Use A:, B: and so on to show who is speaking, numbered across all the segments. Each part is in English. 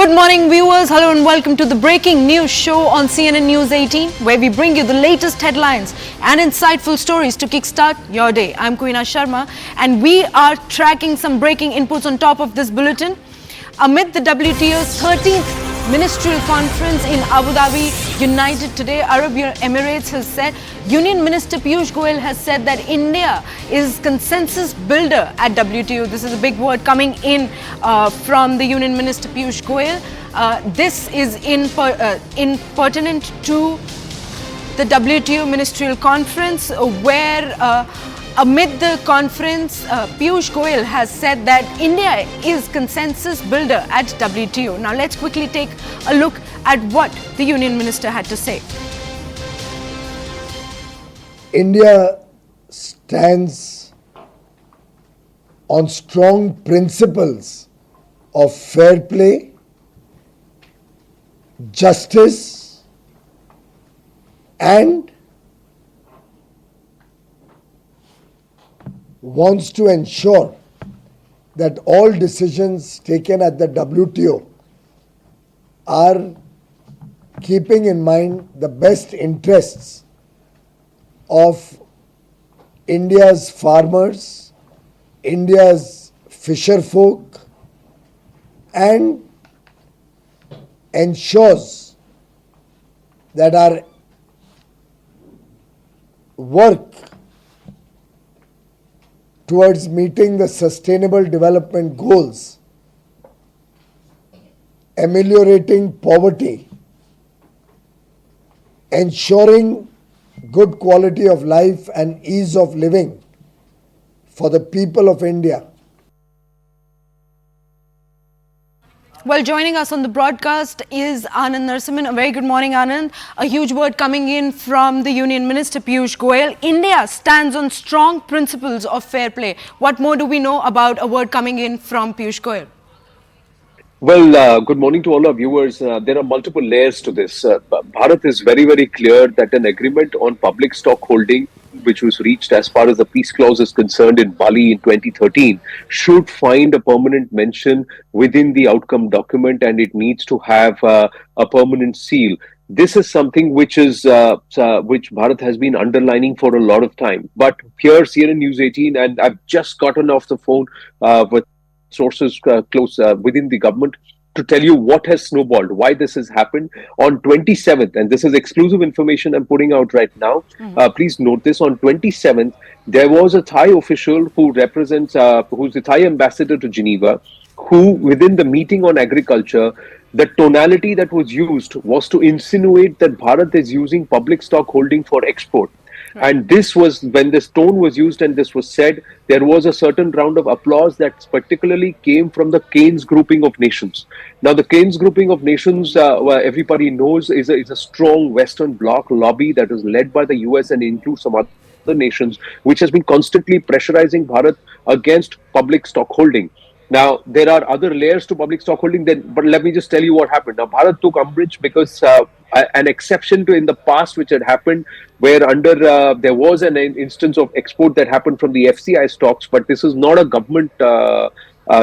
A: Good morning, viewers. Hello and welcome to the breaking news show on CNN News 18, where we bring you the latest headlines and insightful stories to kickstart your day. I'm Kuina Sharma, and we are tracking some breaking inputs on top of this bulletin. Amid the WTO's 13th Ministerial Conference in Abu Dhabi, United today, Arab Emirates has said, Union Minister Piyush Goyal has said that India is consensus builder at WTO. This is a big word coming in from the Union Minister Piyush Goyal. This is in pertinent to the WTO Ministerial Conference, where amid the conference, Piyush Goyal has said that India is consensus builder at WTO. Now let's quickly take a look at what the Union Minister had to say.
B: India stands on strong principles of fair play, justice, and wants to ensure that all decisions taken at the WTO are keeping in mind the best interests of India's farmers, India's fisher folk, and ensures that our work towards meeting the sustainable development goals, ameliorating poverty, ensuring good quality of life and ease of living for the people of India.
A: Well, joining us on the broadcast is Anand Narasimhan. A very good morning, Anand. A huge word coming in from the Union Minister Piyush Goyal. India stands on strong principles of fair play. What more do we know about a word coming in from Piyush Goyal?
C: Well, good morning to all our viewers. There are multiple layers to this. Bharat is very, very clear that an agreement on public stock holding, which was reached as far as the peace clause is concerned in Bali in 2013, should find a permanent mention within the outcome document, and it needs to have a permanent seal. This is something which Bharat has been underlining for a lot of time. But here, CNN News 18, and I've just gotten off the phone with sources close within the government to tell you what has snowballed, why this has happened. On 27th, and this is exclusive information I'm putting out right now, please note this, on 27th, there was a Thai official who represents, who's the Thai ambassador to Geneva, who within the meeting on agriculture, the tonality that was used was to insinuate that Bharat is using public stock holding for export. Right. And this was, when this tone was used and this was said, there was a certain round of applause that particularly came from the Keynes grouping of nations. Now, the Keynes grouping of nations, everybody knows, is a strong Western bloc lobby that is led by the US and includes some other nations, which has been constantly pressurizing Bharat against public stock holding. Now, there are other layers to public stock holding, but let me just tell you what happened. Now, Bharat took umbrage because an exception to in the past which had happened, where under there was an instance of export that happened from the FCI stocks, but this is not a government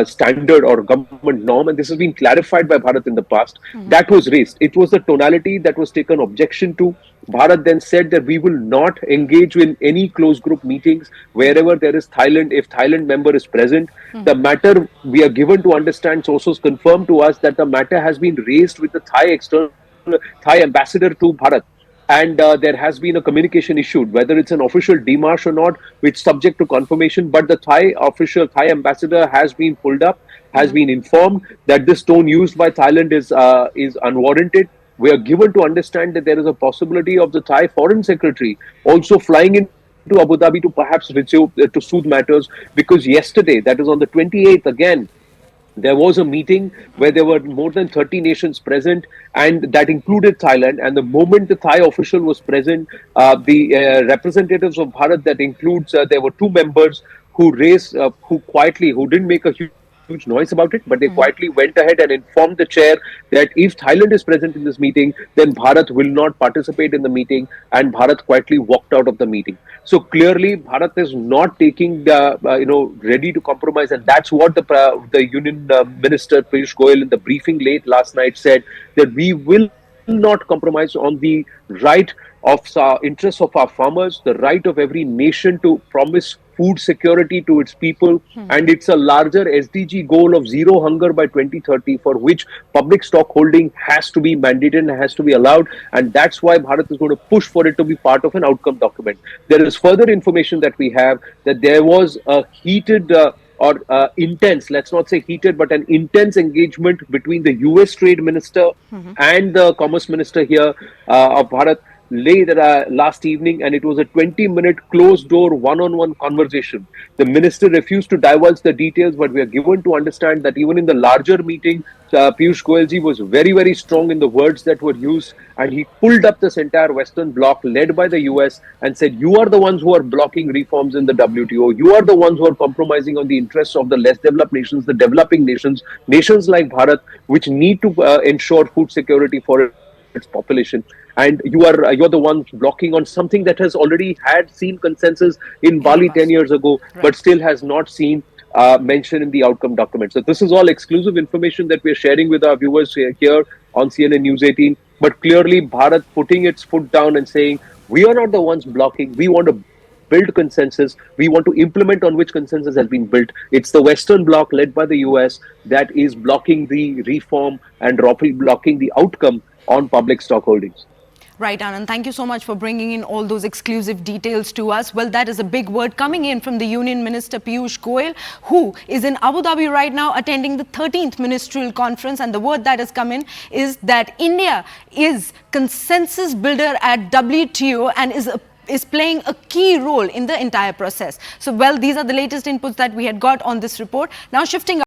C: standard or government norm, and this has been clarified by Bharat in the past. That was raised. It was the tonality that was taken objection to. Bharat then said that we will not engage in any closed group meetings wherever there is Thailand, if Thailand member is present. The matter, we are given to understand, sources confirm to us that the matter has been raised with the Thai ambassador to Bharat. And there has been a communication issued, whether it's an official démarche or not, which is subject to confirmation. But the Thai ambassador has been pulled up, has been informed that this tone used by Thailand is unwarranted. We are given to understand that there is a possibility of the Thai foreign secretary also flying in to Abu Dhabi to perhaps to soothe matters, because yesterday, that is on the 28th again, there was a meeting where there were more than 30 nations present, and that included Thailand. And the moment the Thai official was present, the representatives of Bharat, that includes, there were two members who raised, who didn't make a huge huge noise about it, but they quietly went ahead and informed the chair that if Thailand is present in this meeting, then Bharat will not participate in the meeting, and Bharat quietly walked out of the meeting. So clearly, Bharat is not taking the ready to compromise, and that's what the Union Minister Piyush Goyal in the briefing late last night said, that we will not compromise on the right of interests of our farmers, the right of every nation to promise food security to its people, and it's a larger SDG goal of zero hunger by 2030, for which public stock holding has to be mandated and has to be allowed, and that's why Bharat is going to push for it to be part of an outcome document. There is further information that we have that there was a heated or intense, let's not say heated, but an intense engagement between the US Trade Minister and the Commerce Minister here of Bharat late last evening, and it was a 20-minute closed door one-on-one conversation. The minister refused to divulge the details, but we are given to understand that even in the larger meeting, Piyush Goyalji was very, very strong in the words that were used, and he pulled up this entire Western bloc led by the US and said, you are the ones who are blocking reforms in the WTO. You are the ones who are compromising on the interests of the less developed nations, the developing nations, nations like Bharat, which need to ensure food security for its population, and you're the ones blocking on something that has already had seen consensus in Bali 10 years ago, but still has not seen mention in the outcome document. So this is all exclusive information that we're sharing with our viewers here on CNN News 18. But clearly, Bharat putting its foot down and saying, we are not the ones blocking. We want to build consensus. We want to implement on which consensus has been built. It's the Western bloc led by the US that is blocking the reform and blocking the outcome on public stock holdings.
A: Right, Anand. Thank you so much for bringing in all those exclusive details to us. Well, that is a big word coming in from the Union Minister Piyush Goyal, who is in Abu Dhabi right now attending the 13th Ministerial Conference. And the word that has come in is that India is consensus builder at WTO and is playing a key role in the entire process. So, well, these are the latest inputs that we had got on this report. Now, shifting